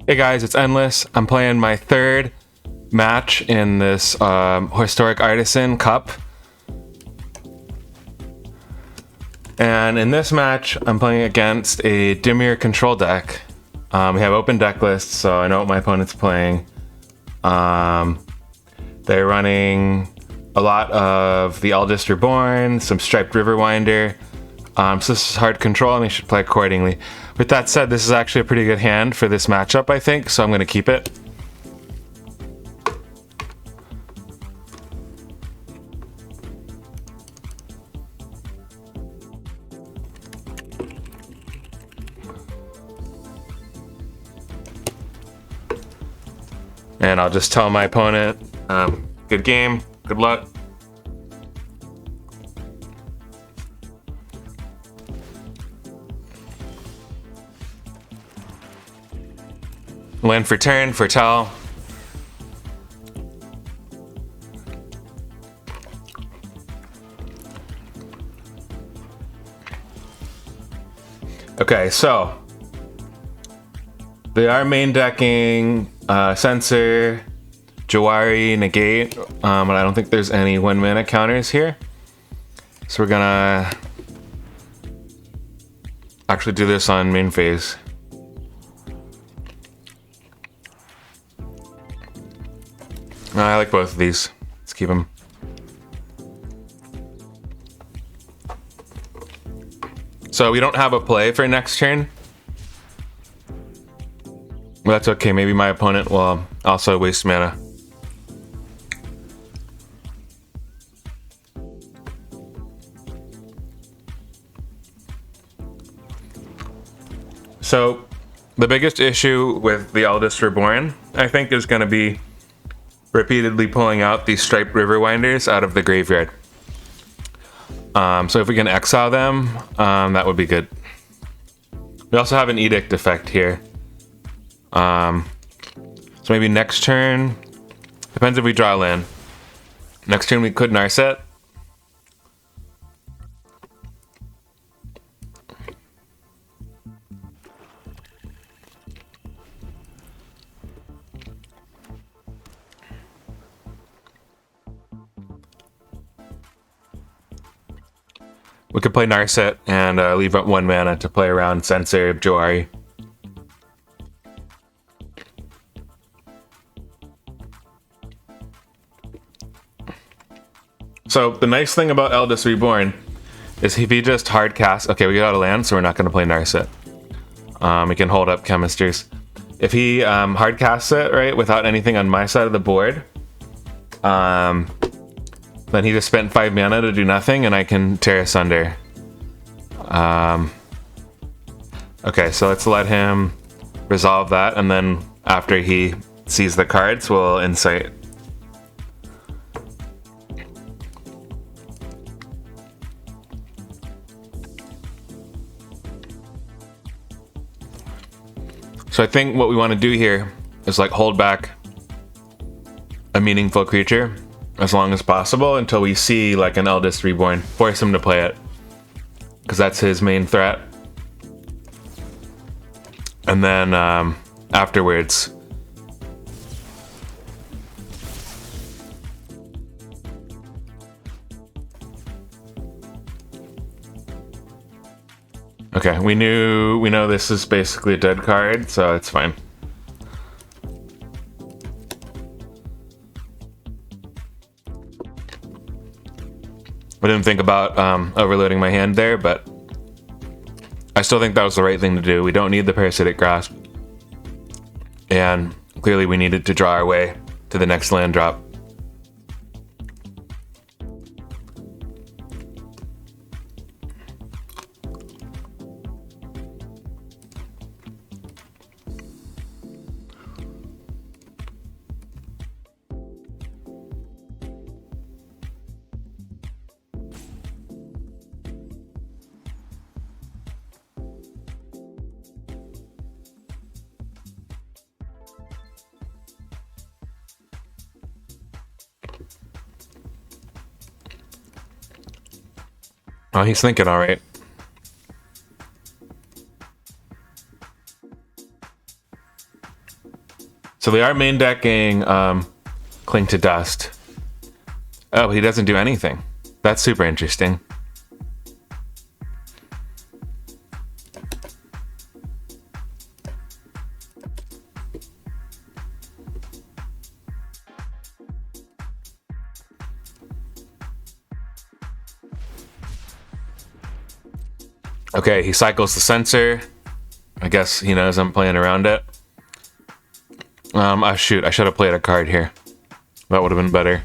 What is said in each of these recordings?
Hey guys, it's Endless. I'm playing my third match in this historic Artisan Cup. And in this match, I'm playing against a Dimir control deck. We have open deck lists, so I know what my opponent's playing. They're running a lot of the Eldest Reborn, some Striped Riverwinder. So this is hard control, and they should play accordingly. With that said, this is actually a pretty good hand for this matchup, I think, so I'm going to keep it. And I'll just tell my opponent, good game, good luck. Land for turn, foretell. Okay, so they are main decking Censor, Jawari, Negate, but I don't think there's any 1-mana counters here. So we're gonna actually do this on main phase. I like both of these. Let's keep them. So we don't have a play for next turn. Well, that's okay. Maybe my opponent will also waste mana. So the biggest issue with the Eldest Reborn, I think, is going to be repeatedly pulling out these Striped Riverwinders out of the graveyard. So if we can exile them, that would be good. We also have an Edict effect here. So maybe next turn, depends if we draw land. Next turn we could Narset. We could play Narset and leave up 1 mana to play around Censor, Jawari. So the nice thing about Eldest Reborn is if he just hard cast, okay, we got out of land, so we're not going to play Narset. We can hold up Chemisters. If he hard casts it, right, without anything on my side of the board, then he just spent 5 mana to do nothing, and I can tear asunder. Okay, so let's let him resolve that, and then after he sees the cards, we'll Insight. So I think what we want to do here is like hold back a meaningful creature as long as possible until we see like an Eldest Reborn. Force him to play it, because that's his main threat. And then afterwards, okay, we know this is basically a dead card, so it's fine. I didn't think about overloading my hand there, but I still think that was the right thing to do. We don't need the Parasitic Grasp. And clearly we needed to draw our way to the next land drop. Oh, he's thinking all right. So they are main decking Cling to Dust. Oh, he doesn't do anything. That's super interesting. Okay, he cycles the sensor. I guess he knows I'm playing around it. Oh shoot, I should have played a card here. That would have been better.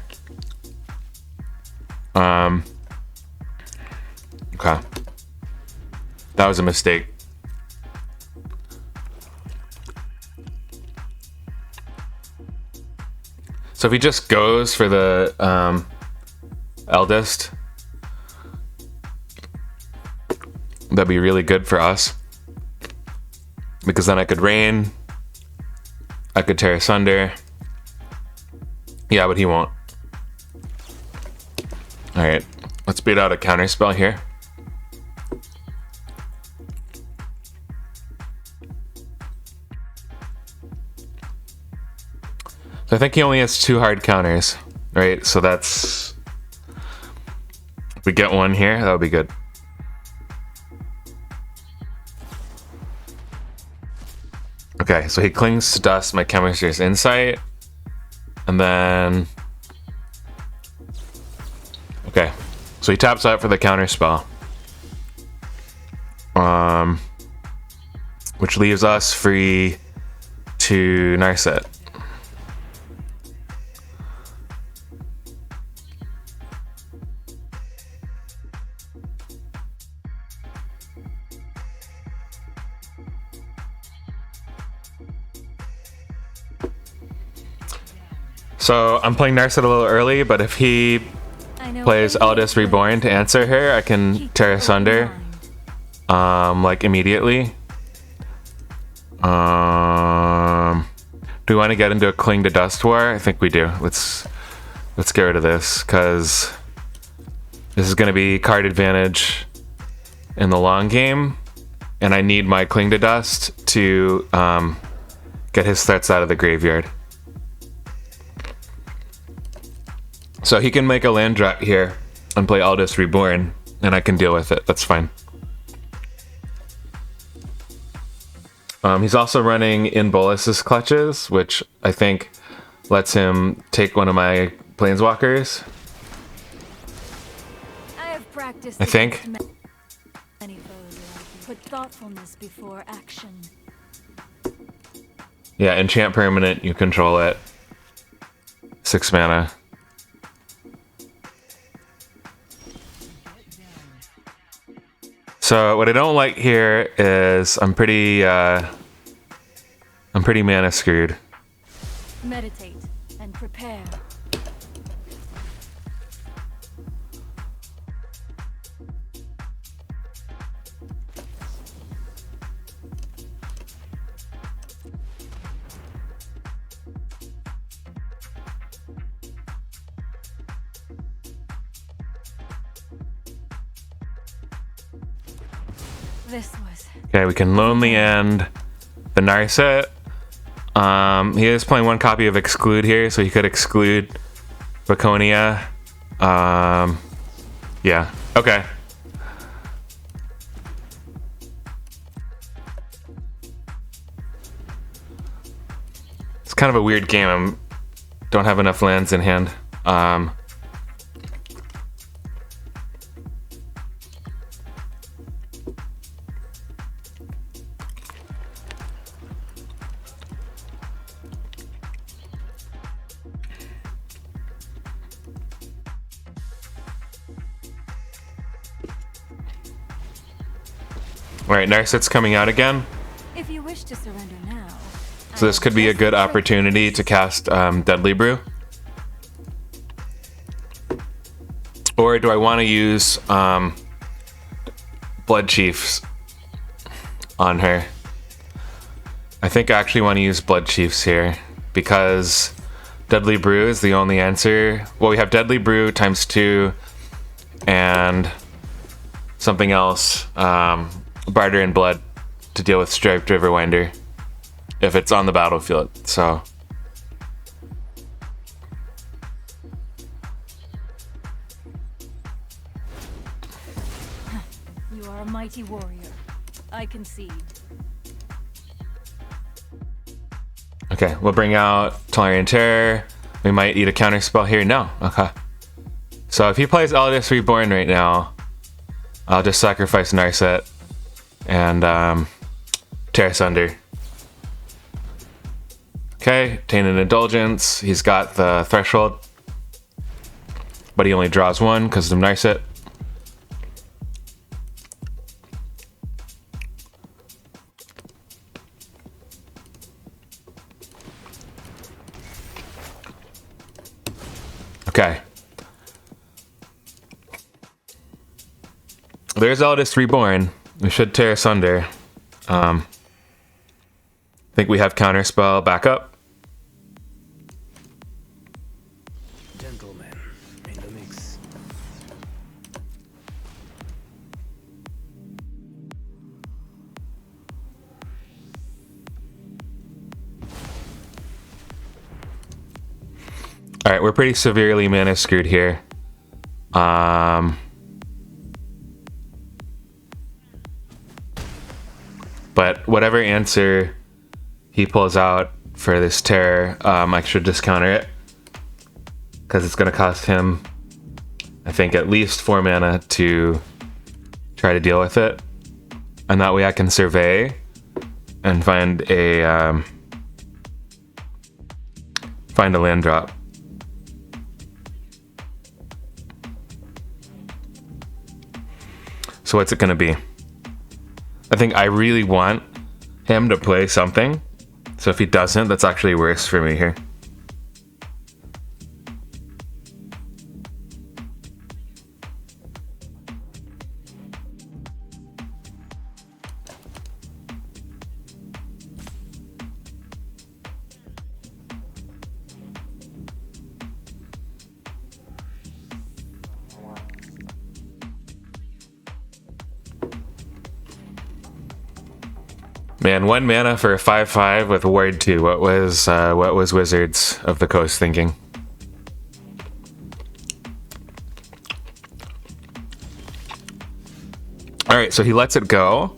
Okay. That was a mistake. So if he just goes for the eldest, that'd be really good for us. Because then I could rain. I could tear asunder. Yeah, but he won't. Alright, let's beat out a counterspell here. So I think he only has 2 hard counters, right? So that's... If we get one here, that would be good. Okay, so he clings to dust my Chemistry's Insight. And then... Okay, so he taps out for the counterspell. Which leaves us free to Narset. So I'm playing Narset a little early, but if he plays Eldest Reborn to answer her, I can tear asunder, like immediately. Do we want to get into a Cling to Dust war? I think we do. Let's get rid of this, because this is going to be card advantage in the long game, and I need my Cling to Dust to get his threats out of the graveyard. So he can make a land drop here and play Eldest Reborn, and I can deal with it. That's fine. He's also running in Bolas's clutches, which I think lets him take one of my planeswalkers. I think. Put thoughtfulness before action. Yeah, enchant permanent, you control it. 6 mana. So what I don't like here is I'm pretty mana screwed. Meditate and prepare. This was Okay, we can Lonely End the Narset. He is playing 1 copy of Exclude here, so he could exclude Baconia. Yeah, okay. It's kind of a weird game. I don't have enough lands in hand. Alright, Narset's coming out again. if you wish to surrender now. So this could be a good opportunity to cast Deadly Brew. Or do I want to use Blood Chiefs on her? I think I actually want to use Blood Chiefs here because Deadly Brew is the only answer. Well, we have Deadly Brew times 2 and something else, Barter and Blood, to deal with Striped Riverwinder if it's on the battlefield. So mighty warrior. I concede. Okay, we'll bring out Tolarian Terror. We might eat a counter spell here. No, okay. So if he plays Eldest Reborn right now, I'll just sacrifice Narset and Tear Asunder. Okay, Tainted Indulgence. He's got the Threshold, but he only draws one because of Narset. Okay. There's Eldest Reborn. We should Tear Asunder. I think we have Counterspell back up. Gentlemen in the mix. All right, we're pretty severely mana screwed here. But whatever answer he pulls out for this terror, I should just counter it. Because it's going to cost him, I think, at least 4 mana to try to deal with it. And that way I can survey and find a land drop. So what's it going to be? I think I really want him to play something. So if he doesn't, that's actually worse for me here. Man, 1 mana for a 5/5 with Ward 2. What was Wizards of the Coast thinking? All right, so he lets it go.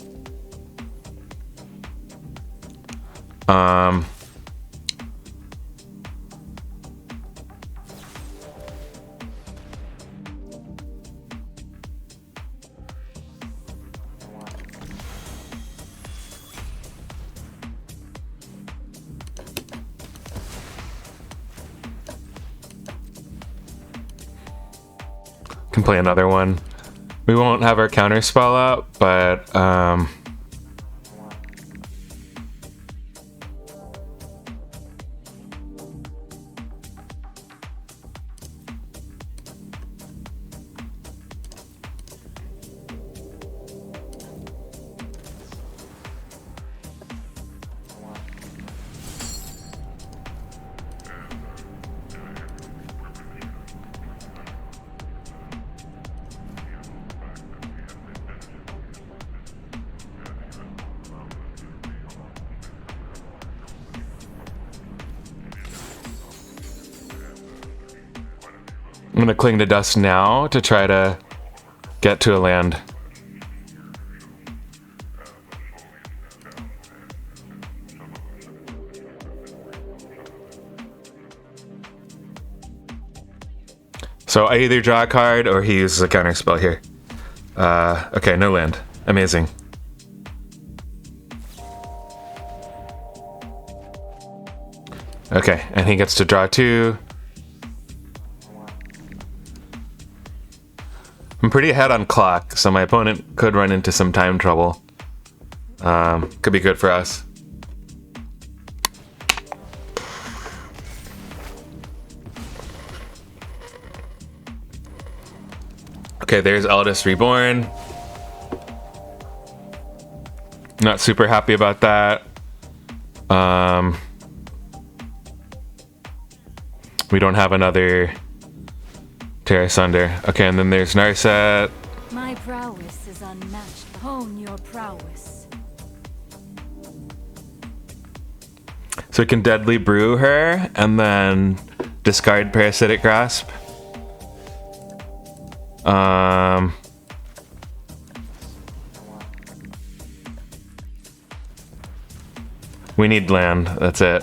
Can play another one. We won't have our counter spell out, but I'm gonna cling to dust now to try to get to a land. So I either draw a card or he uses a counter spell here. Okay, no land. Amazing. Okay, and he gets to draw 2. I'm pretty ahead on clock, so my opponent could run into some time trouble. Could be good for us. Okay, there's Eldest Reborn. Not super happy about that. We don't have another Tear Asunder. Okay, and then there's Narset. My prowess is unmatched. Hone your prowess. So we can Deadly Brew her and then discard Parasitic Grasp. We need land. That's it.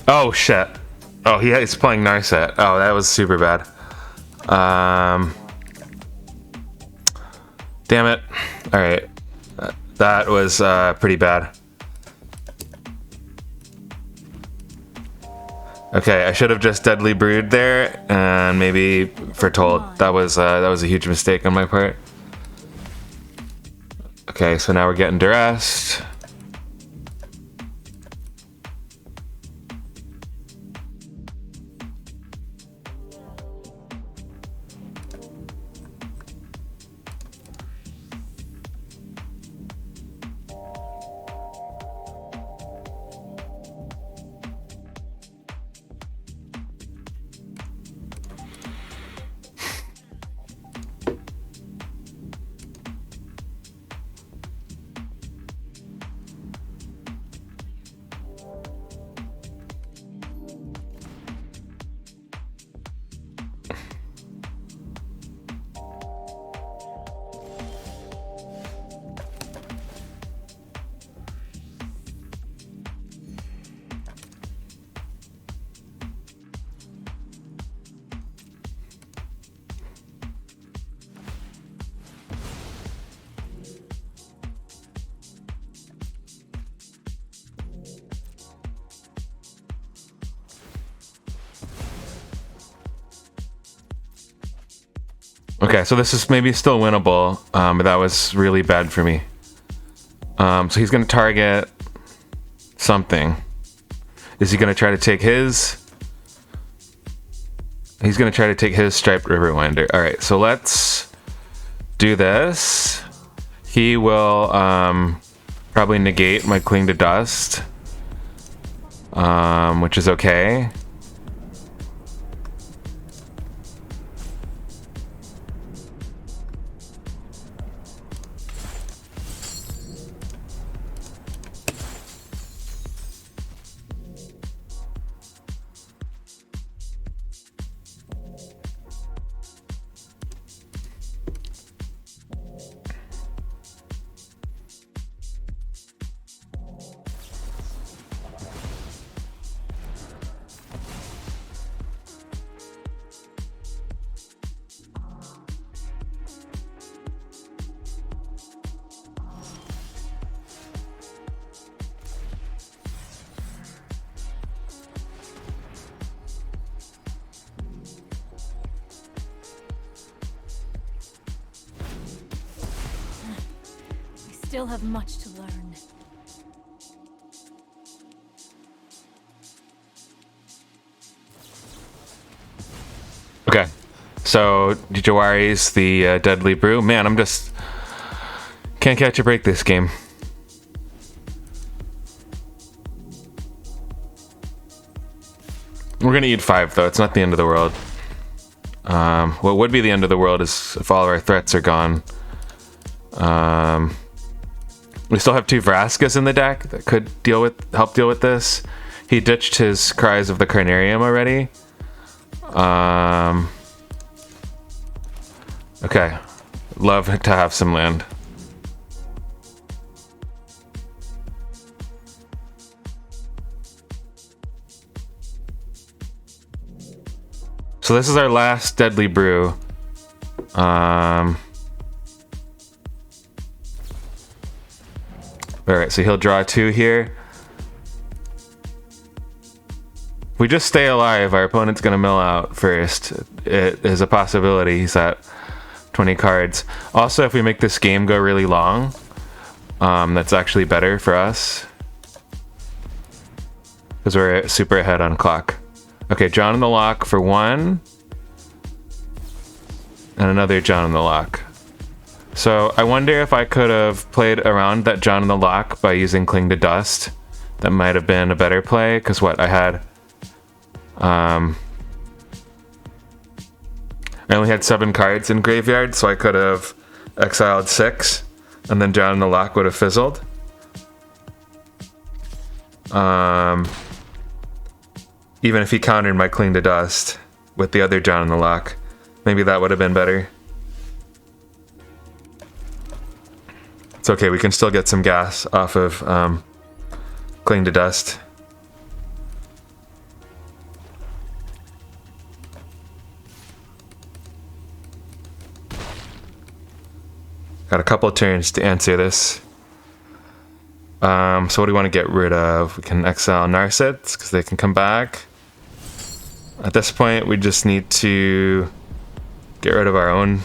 Oh shit. Oh, he's playing Narset. Oh, that was super bad. Damn it. All right. That was pretty bad. Okay, I should have just Deadly Brewed there and maybe foretold. That was a huge mistake on my part. Okay, so now we're getting duressed. Okay, so this is maybe still winnable, but that was really bad for me. So he's going to target something. Is he going to try to take his? He's going to try to take his Striped Riverwinder. All right, so let's do this. He will probably negate my Cling to Dust, which is okay. Still have much to learn. Okay, so Jawari's the Deadly Brew. Man, I'm just can't catch a break this game. We're gonna eat 5 though. It's not the end of the world. What would be the end of the world is if all of our threats are gone. We still have 2 Vraskas in the deck that could help deal with this. He ditched his Cries of the Carnarium already. Okay, love to have some land. So this is our last Deadly Brew. Alright, so he'll draw 2 here. If we just stay alive, our opponent's gonna mill out first. It is a possibility. He's at 20 cards. Also, if we make this game go really long, that's actually better for us. Because we're super ahead on clock. Okay, John in the Lock for 1. And another John in the Lock. So I wonder if I could have played around that John in the Lock by using Cling to Dust. That might have been a better play, because what I had... I only had 7 cards in graveyard, so I could have exiled 6, and then John in the Lock would have fizzled. Even if he countered my Cling to Dust with the other John in the Lock, maybe that would have been better. It's okay, we can still get some gas off of Cling to Dust. Got a couple of turns to answer this. So what do we want to get rid of? We can exile Narsets because they can come back. At this point, we just need to get rid of our own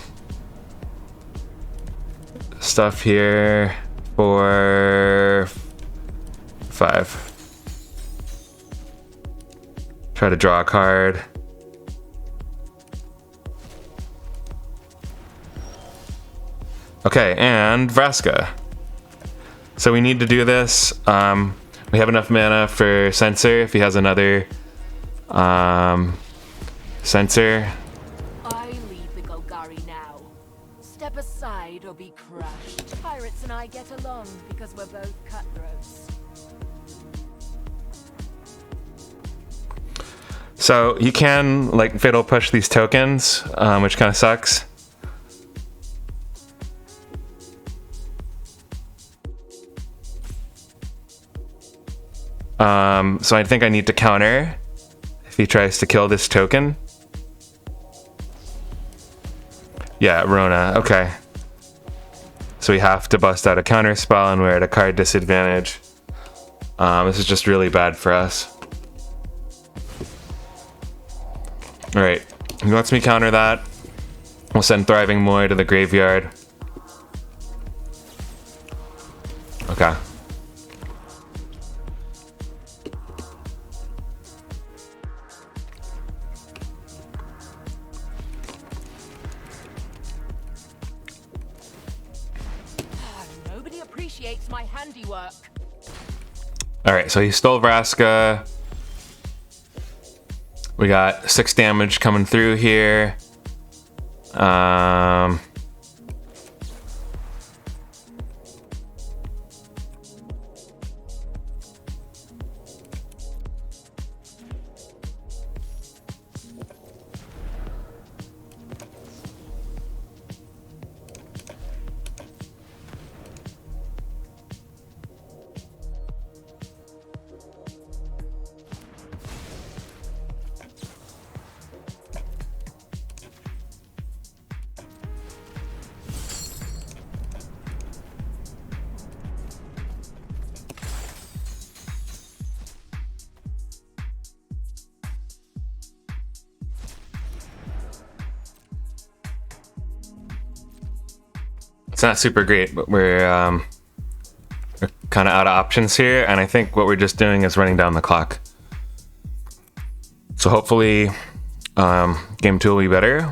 stuff here for 5. Try to draw a card. Okay, and Vraska. So we need to do this. We have enough mana for Censor if he has another Censor. I lead the Golgari now. Step aside or be crushed. Pirates and I get along because we're both cutthroats. So you can like Fatal Push these tokens, which kind of sucks. So I think I need to counter if he tries to kill this token. Yeah, Rona, okay. So we have to bust out a counter spell and we're at a card disadvantage. This is just really bad for us. Alright, he lets me counter that. We'll send Thriving Moy to the graveyard. Okay. Nobody appreciates my handiwork. Alright, so he stole Vraska. We got 6 damage coming through here. It's not super great, but we're kind of out of options here, and I think what we're just doing is running down the clock. So hopefully game 2 will be better.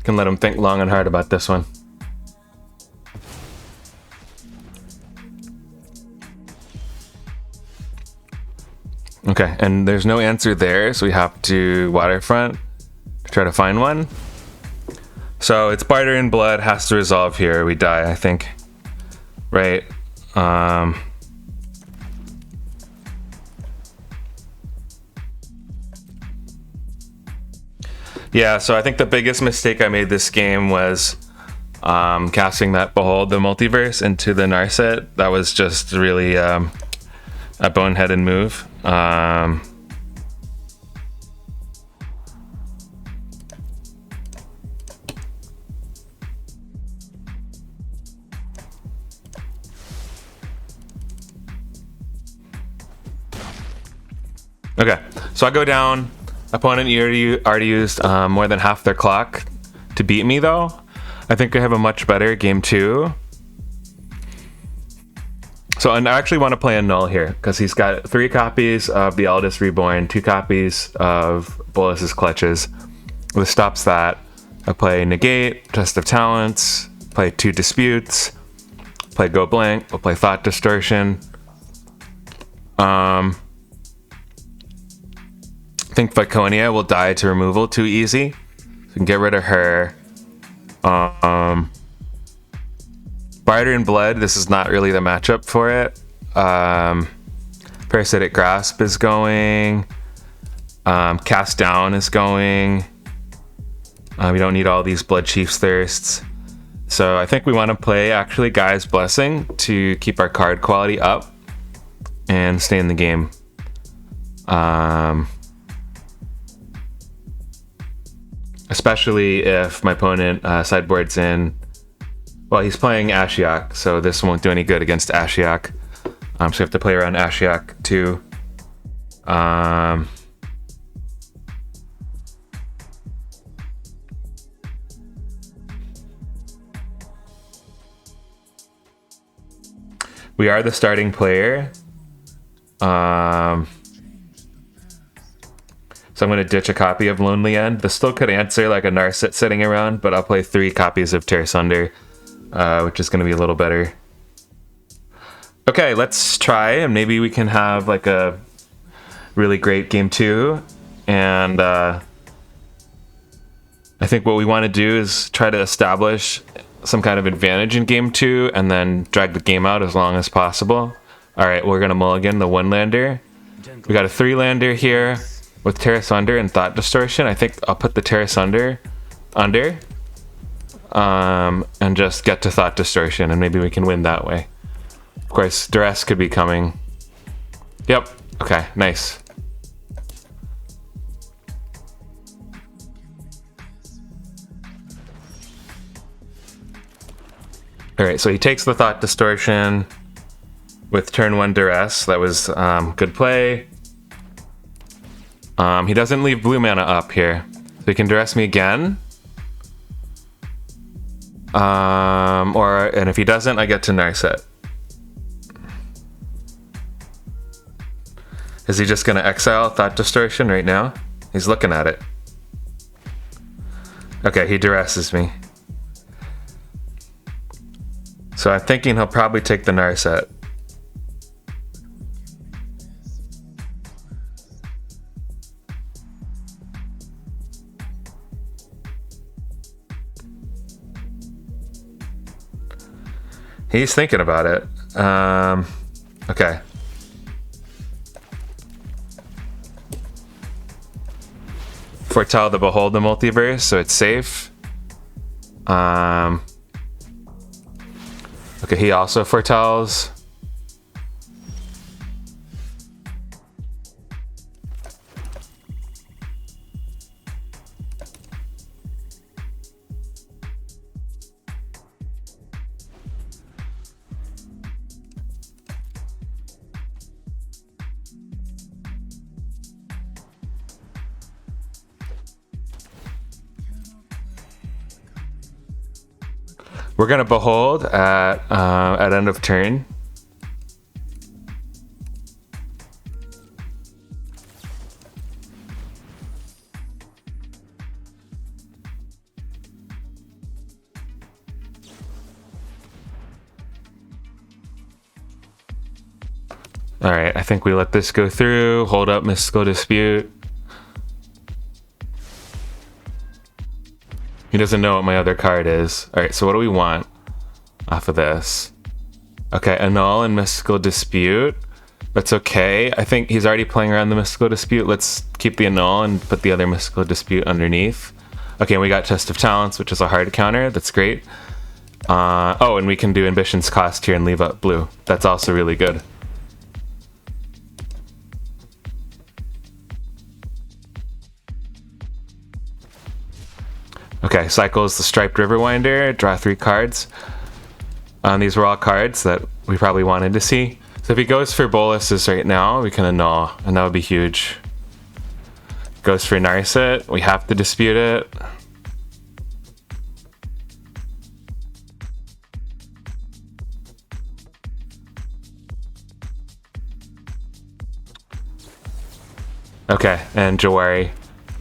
Can let him think long and hard about this one. Okay, and there's no answer there, so we have to Waterfront to try to find one. So it's Barter in Blood has to resolve here. We die, I think. Right. Yeah, so I think the biggest mistake I made this game was casting that Behold the Multiverse into the Narset. That was just really a boneheaded move. Okay, so I go down. Opponent already used more than half their clock to beat me, though. I think I have a much better game 2. So and I actually want to play a null here because he's got 3 copies of the Eldest Reborn, 2 copies of Bolas's Clutches. This stops that. I play Negate, Test of Talents, play 2 Disputes, play Go Blank, we'll play Thought Distortion. I think Viconia will die to removal too easy. So we can get rid of her. Barter in Blood, this is not really the matchup for it. Parasitic Grasp is going. Cast Down is going. We don't need all these Blood Chief's Thirsts. So I think we want to play actually Gaia's Blessing to keep our card quality up and stay in the game. Especially if my opponent sideboards in. Well, he's playing Ashiok, so this won't do any good against Ashiok. So we have to play around Ashiok too. We are the starting player. So I'm going to ditch a copy of Lonely End. This still could answer like a Narset sitting around, but I'll play 3 copies of Tear Sunder, which is going to be a little better. Okay, let's try, and maybe we can have like a really great game 2. And I think what we want to do is try to establish some kind of advantage in game 2 and then drag the game out as long as possible. All right, we're going to mulligan the 1-lander. We got a 3-lander here with Tear Sunder and Thought Distortion. I think I'll put the Tear Sunder under and just get to Thought Distortion, and maybe we can win that way. Of course, Duress could be coming. Yep. Okay, nice. All right, so he takes the Thought Distortion with turn 1 Duress. That was good play. He doesn't leave blue mana up here, so he can Duress me again. And if he doesn't, I get to Narset. Is he just gonna exile Thought Distortion right now? He's looking at it. Okay, he Duresses me. So I'm thinking he'll probably take the Narset. He's thinking about it. Okay. Foretell the Behold the Multiverse, so it's safe. Okay, he also foretells. We're gonna Behold at end of turn. All right, I think we let this go through. Hold up Mystical Dispute. He doesn't know what my other card is. All right, so what do we want off of this? Okay, Annul and Mystical Dispute. That's okay. I think he's already playing around the Mystical Dispute. Let's keep the Annul and put the other Mystical Dispute underneath. Okay, we got Test of Talents, which is a hard counter. That's great. Oh, and we can do Ambition's Cost here and leave up blue. That's also really good. Okay, cycles the Striped Riverwinder, draw 3 cards. These were all cards that we probably wanted to see. So if he goes for Bolas's right now, we can Annul, and that would be huge. Goes for Narset, we have to dispute it. Okay, and Jawari.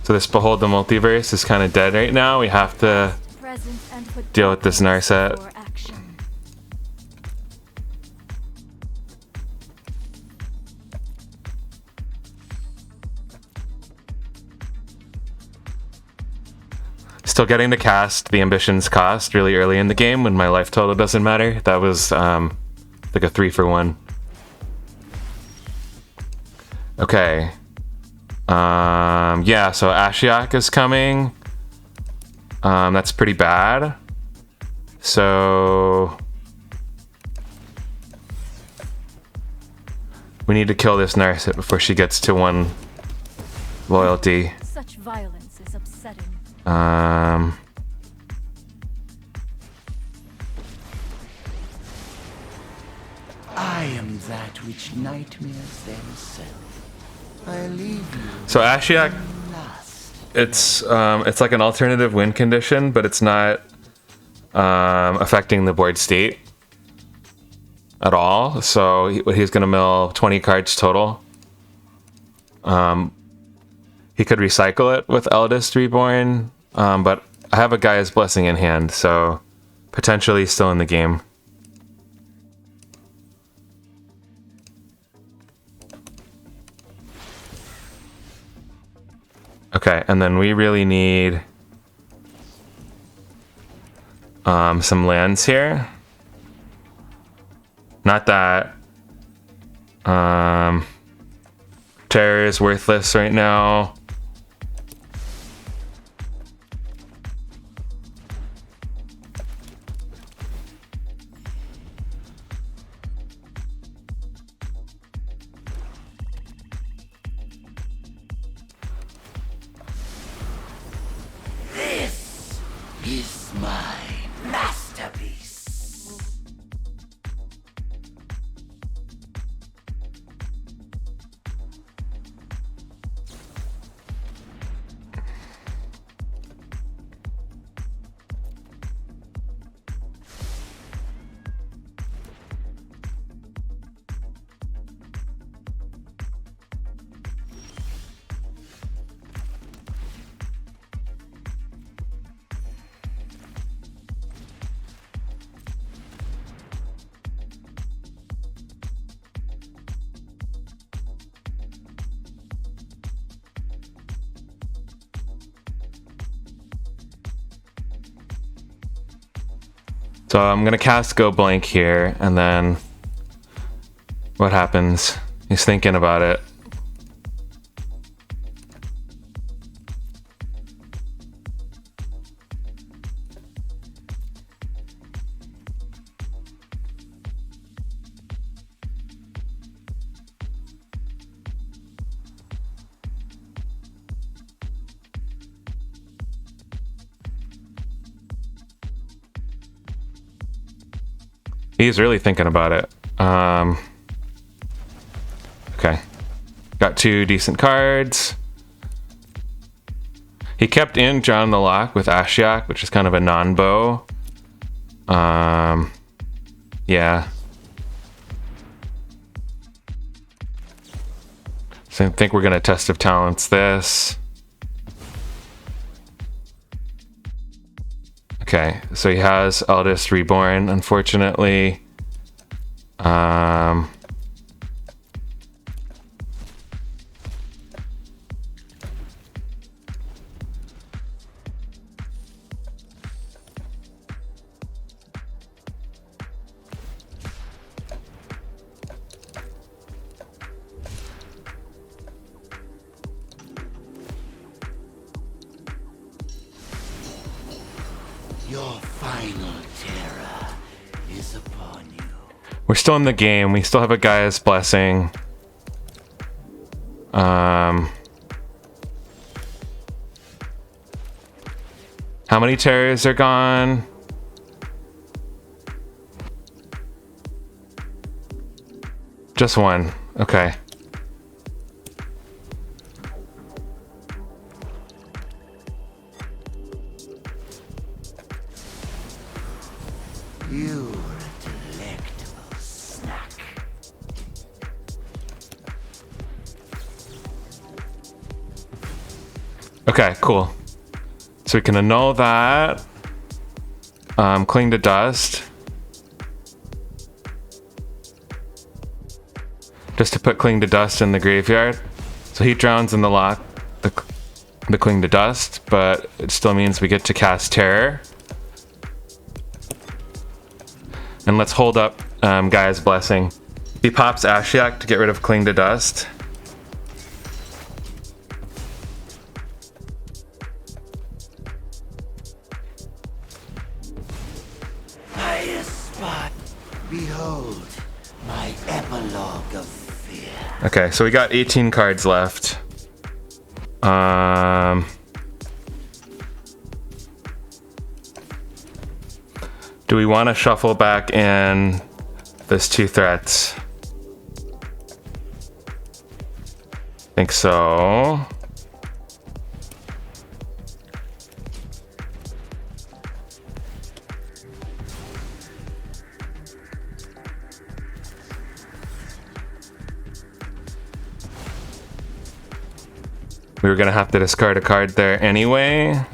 So this Behold the Multiverse is kind of dead right now. We have to deal with this Narset. Still getting to cast the Ambition's Cost really early in the game when my life total doesn't matter. That was like a 3-for-1. Okay. Yeah, so Ashiok is coming. That's pretty bad. So we need to kill this Narset before she gets to 1 loyalty. Such violence is upsetting. I am that which nightmares themselves. I leave you So Ashiok, last. it's like an alternative win condition, but it's not affecting the board state at all. So he's gonna mill 20 cards total. He could recycle it with Eldest Reborn, but I have a Gaia's Blessing in hand, so potentially still in the game. Okay, and then we really need some lands here. Not that Terror is worthless right now. This is my masterpiece. So I'm gonna cast Go Blank here, and then what happens? He's thinking about it. He's really thinking about it. Okay. Got 2 decent cards. He kept in John the Lock with Ashiok, which is kind of a non-bow. Yeah. So I think we're gonna Test of Talents this. Okay, so he has Eldest Reborn, unfortunately. Your final terror is upon you. We're still in the game. We still have a Gaia's Blessing. How many terrors are gone? Just 1. Okay. You're a delectable snack. Okay, cool. So we can annul that. Cling to Dust. Just to put Cling to Dust in the graveyard. So he drowns in the lock, the Cling to Dust, but it still means we get to cast Terror. And let's hold up Gaia's Blessing. He pops Ashiok to get rid of Cling to Dust. fog of fear. Okay, so we got 18 cards left. Do we want to shuffle back in those 2 threats? I think so. We were gonna have to discard a card there anyway.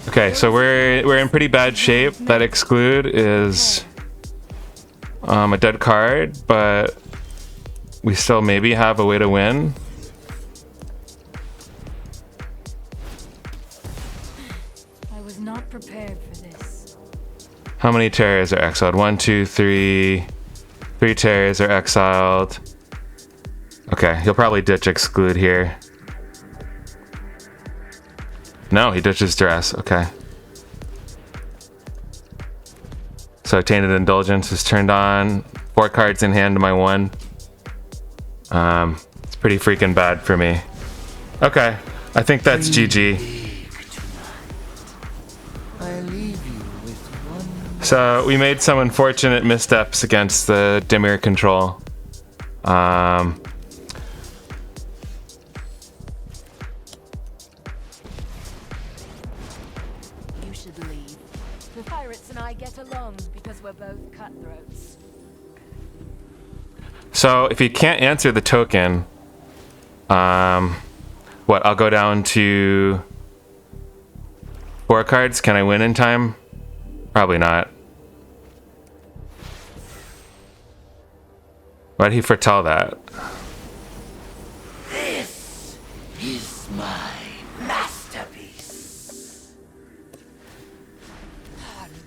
Okay, so we're in pretty bad shape. That exclude is a dead card, but we still maybe have a way to win. I was not prepared for this. How many terrors are exiled? 1, 2, 3. 3 terrors are exiled. Okay, he'll probably ditch exclude here. No, he ditches duress. Okay. So Tainted Indulgence is turned on. 4 cards in hand to my 1. It's pretty freaking bad for me. Okay, I think that's GG. I leave you with one. So we made some unfortunate missteps against the Dimir control. You should leave. The pirates and I get along because we're both cutthroats. So if you can't answer the token, what, I'll go down to 4 cards. Can I win in time? Probably not. Why did he foretell that? This is my masterpiece.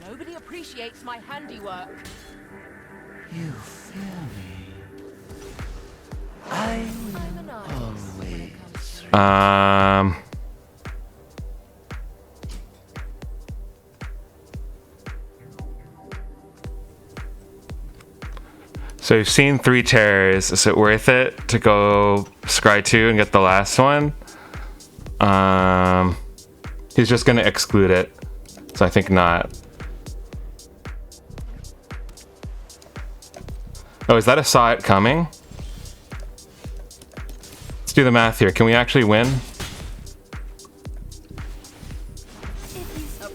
Nobody appreciates my handiwork. You fear me. I I'm an artist when it always. comes to So you've seen 3 terrors. Is it worth it to go scry 2 and get the last one? He's just gonna exclude it. So I think not. Oh, is that a saw it coming? Let's do the math here. Can we actually win?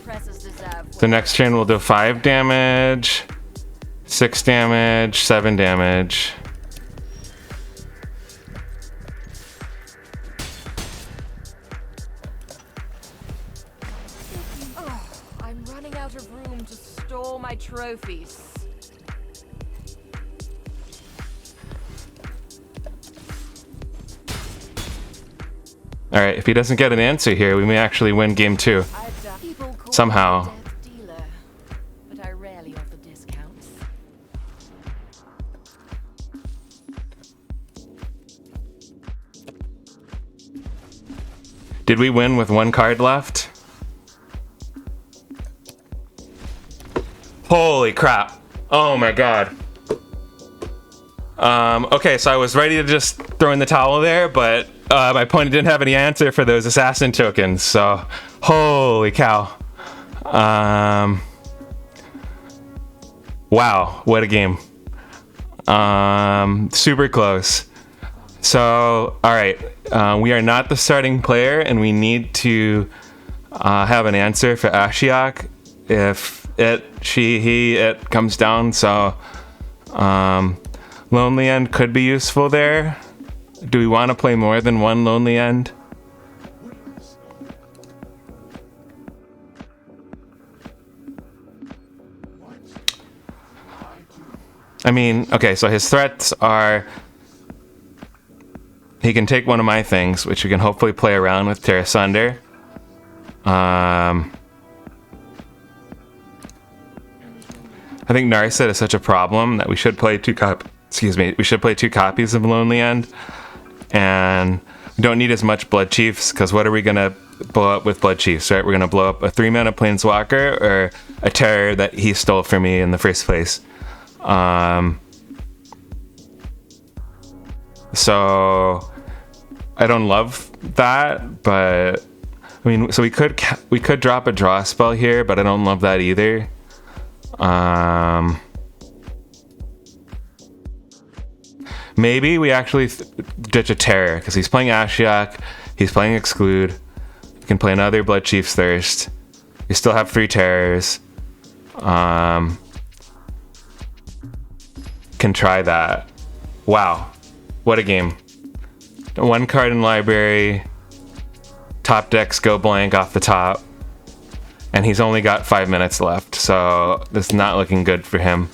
oppressors deserve. The next turn we'll do 5 damage, 6 damage, 7 damage. I'm running out of room to store my trophies. Alright, if he doesn't get an answer here, we may actually win game 2. People call Somehow. me a death dealer, but I rarely offer discounts. Did we win with 1 card left? Holy crap. Oh my god. Okay, so I was ready to just throw in the towel there, but my opponent didn't have any answer for those assassin tokens, so holy cow. Wow, what a game. Super close. So, alright, we are not the starting player, and we need to have an answer for Ashiok if it, she, he, it comes down, so Lonely End could be useful there. Do we want to play more than 1 Lonely End? I mean, okay, so his threats are he can take one of my things, which we can hopefully play around with Terra Sunder. I think Narset is such a problem that we should play 2 cup excuse me, we should play 2 copies of Lonely End. And we don't need as much Blood Chiefs, because what are we gonna blow up with Blood Chiefs, right? We're gonna blow up a 3-mana Planeswalker or a terror that he stole from me in the first place. So I don't love that, but I mean, so we could drop a draw spell here, but I don't love that either. Maybe we actually ditch a terror, because he's playing Ashiok, he's playing Exclude. We can play another Blood Chief's Thirst. We still have 3 terrors. Can try that. Wow, what a game. 1 card in library. Top decks go blank off the top. And he's only got 5 minutes left, so this is not looking good for him.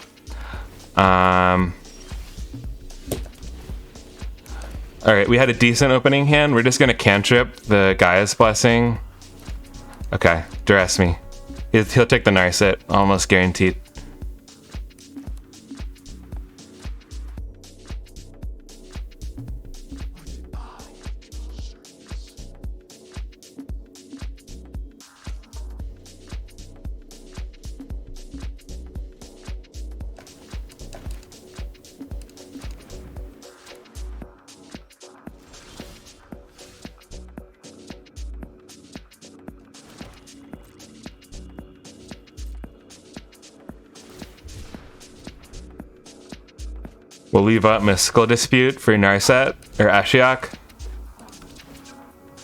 Alright, we had a decent opening hand. We're just gonna cantrip the Gaia's Blessing. Okay, duress me. He'll take the Narset, almost guaranteed. We'll leave up Mystical Dispute for Narset, or Ashiok.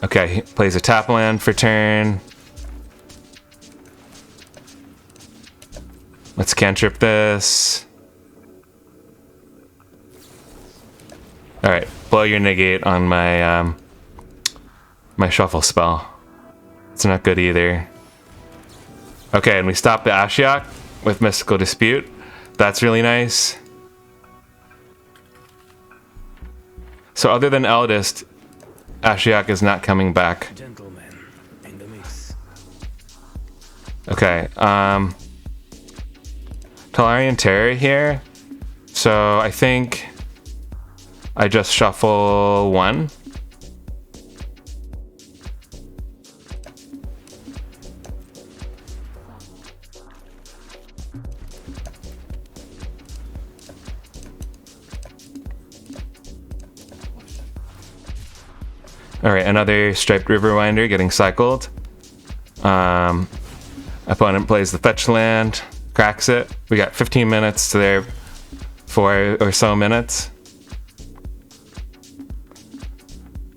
Okay, he plays a tap land for turn. Let's cantrip this. Alright, blow your negate on my my shuffle spell. It's not good either. Okay, and we stop the Ashiok with Mystical Dispute. That's really nice. So other than Eldest, Ashiok is not coming back. Gentlemen in the mix. Okay, Tolarian Terror here. So I think I just shuffle 1. Alright, another Striped Riverwinder getting cycled. Opponent plays the fetch land, cracks it. We got 15 minutes to their 4 or so minutes.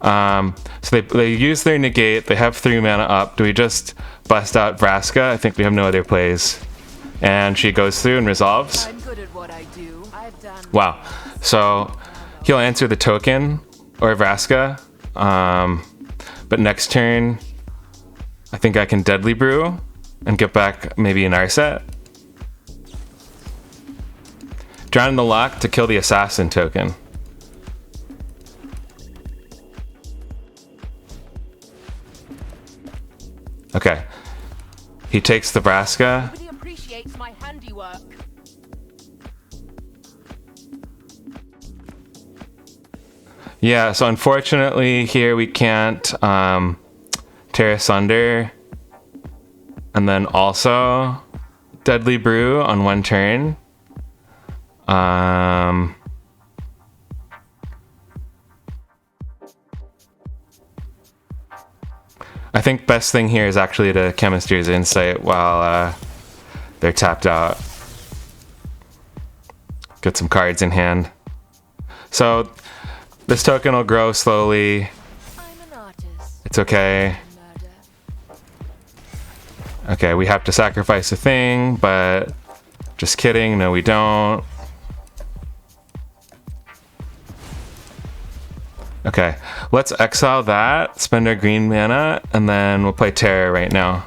So they use their negate, they have 3 mana up. Do we just bust out Vraska? I think we have no other plays. And she goes through and resolves. I'm good at what I do. I've done. Wow. So he'll answer the token or Vraska. But next turn, I think I can Deadly Brew and get back maybe an Narset. Drown in the Lock to kill the Assassin token. Okay. He takes the Vraska. Nobody appreciates my handiwork. Yeah, so unfortunately here we can't tear asunder and then also Deadly Brew on 1 turn. I think best thing here is actually to Chemistry's Insight while they're tapped out. Get some cards in hand. So this token will grow slowly. I'm an artist. It's okay. Murder. Okay, we have to sacrifice a thing, but just kidding. No, we don't. Okay, let's exile that, spend our green mana, and then we'll play Terror right now.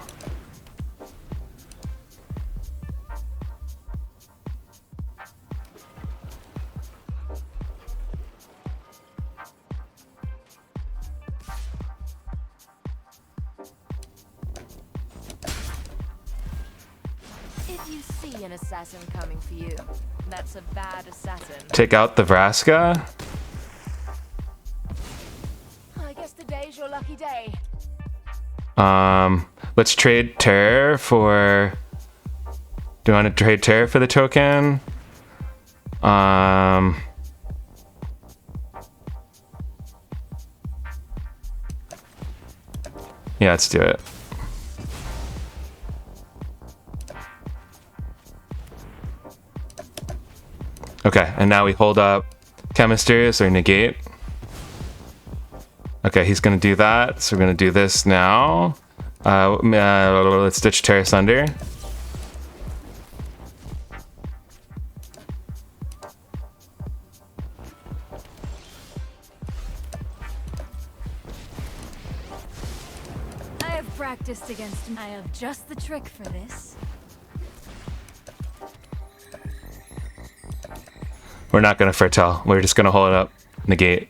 It's If you see an assassin coming for you, that's a bad assassin. Take out the Vraska. I guess today's your lucky day. Let's trade Terror for... Do you want to trade Terror for the token? Yeah, let's do it. Okay, and now we hold up Chemisters or negate. Okay, he's gonna do that, so we're gonna do this now. Let's ditch Terror Sunder. I have practiced against him. I have just the trick for this. We're not gonna foretell. We're just gonna hold it up, negate.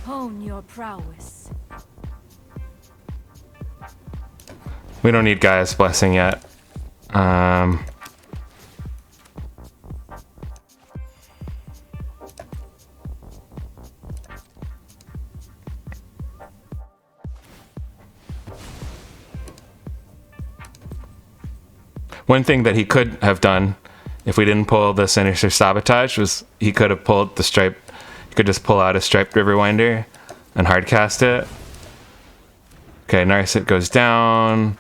Hone your prowess. We don't need Gaia's Blessing yet. One thing that he could have done if we didn't pull the Sinister Sabotage was he could have pulled the Stripe. He could just pull out a Striped Riverwinder and hardcast it. Okay, Narset goes down.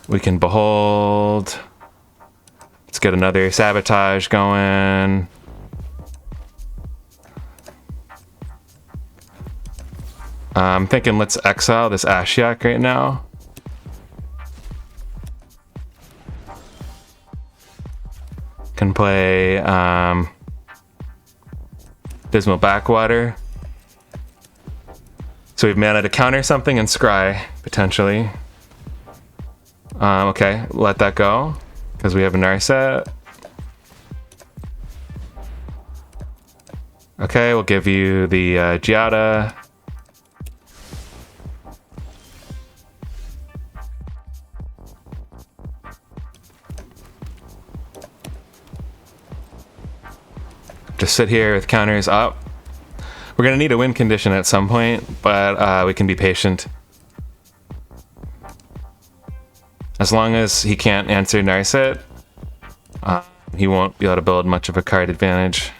We can Behold. Let's get another Sabotage going. I'm thinking let's exile this Ashiok right now. Can play Dismal Backwater. So we've mana to counter something and scry, potentially. Okay, let that go, because we have a Narset. Okay, we'll give you the Giada. Just sit here with counters up. We're gonna need a win condition at some point, but we can be patient. As long as he can't answer Narset, he won't be able to build much of a card advantage.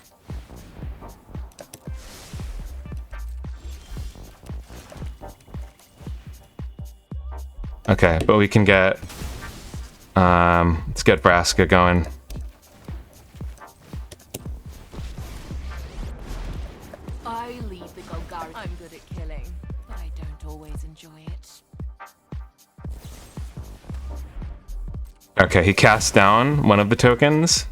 Okay, but we can get... let's get Vraska going. I lead the Golgari. I'm good at killing, but I don't always enjoy it. Okay, he casts down one of the tokens.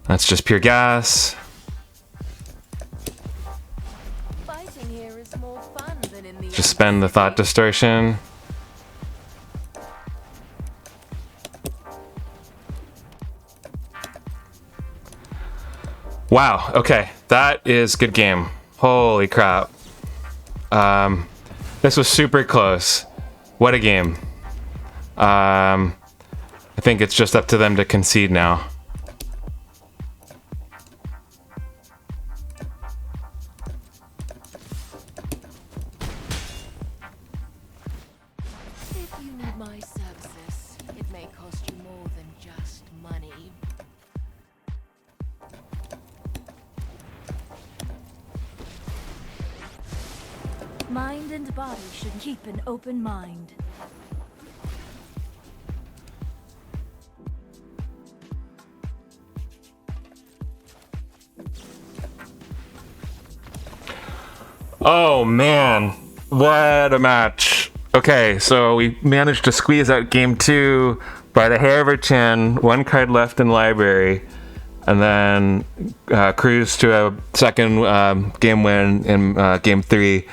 That's just pure gas. Fighting here is more fun than in the Just spend the Thought Distortion. Wow, okay, that is good game. Holy crap. This was super close. What a game. I think it's just up to them to concede now. If you need my services, it may cost you more than just money. Mind and body should keep an open mind. Oh man, what a match. Okay, so we managed to squeeze out game 2 by the hair of our chin, one card left in library, and then cruise to a second game win in game 3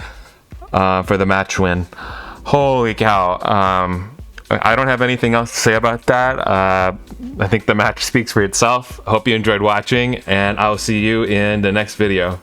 for the match win. Holy cow. I don't have anything else to say about that. I think the match speaks for itself. I hope you enjoyed watching, and I'll see you in the next video.